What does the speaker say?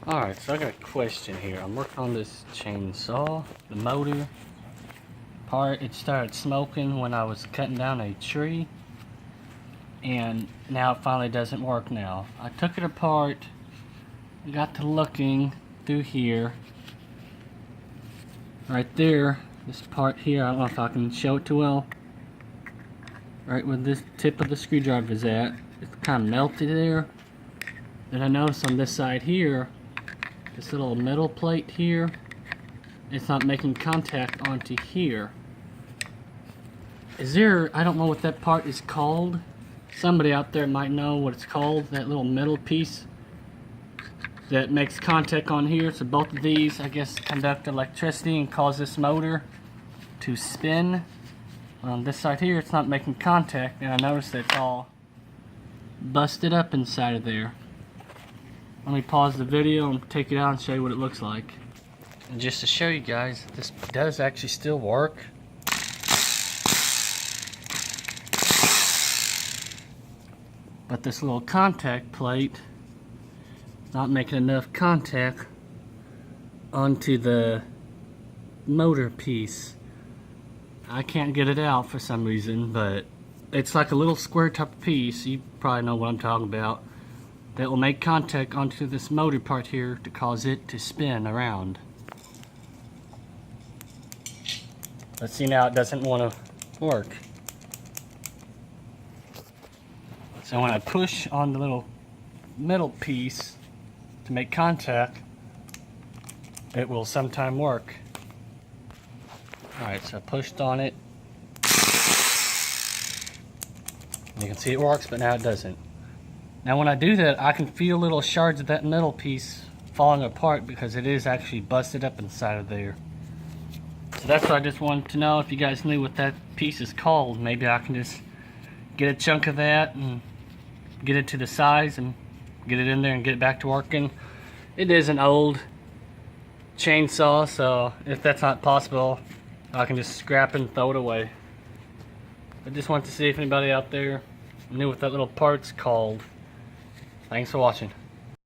Alright, so I got a question here. I'm working on this chainsaw, the motor part. It started smoking when I was cutting down a tree, and now it finally doesn't work now. I took it apart, got to looking through here. Right there, this part here, I don't know if I can show it too well. Right where this tip of the screwdriver is at, it's kind of melted there. Then I noticed on this side here, this little metal plate here, it's not making contact onto here. I don't know what that part is called. Somebody out there might know what it's called, that little metal piece that makes contact on here. So both of these, I guess, conduct electricity and cause this motor to spin. On this side here, it's not making contact, and I noticed that it's all busted up inside of there. Let me pause the video and take it out and show you what it looks like. And just to show you guys, this does actually still work. But this little contact plate is not making enough contact onto the motor piece. I can't get it out for some reason, but it's like a little square type piece. You probably know what I'm talking about. That will make contact onto this motor part here to cause it to spin around. Let's see, now it doesn't want to work. So when I push on the little metal piece to make contact, it will sometime work. Alright, so I pushed on it. You can see it works, but now it doesn't. Now when I do that, I can feel little shards of that metal piece falling apart because it is actually busted up inside of there. So that's what I just wanted to know, if you guys knew what that piece is called. Maybe I can just get a chunk of that and get it to the size and get it in there and get it back to working. It is an old chainsaw, so if that's not possible, I can just scrap it and throw it away. I just wanted to see if anybody out there knew what that little part's called. Thanks for watching.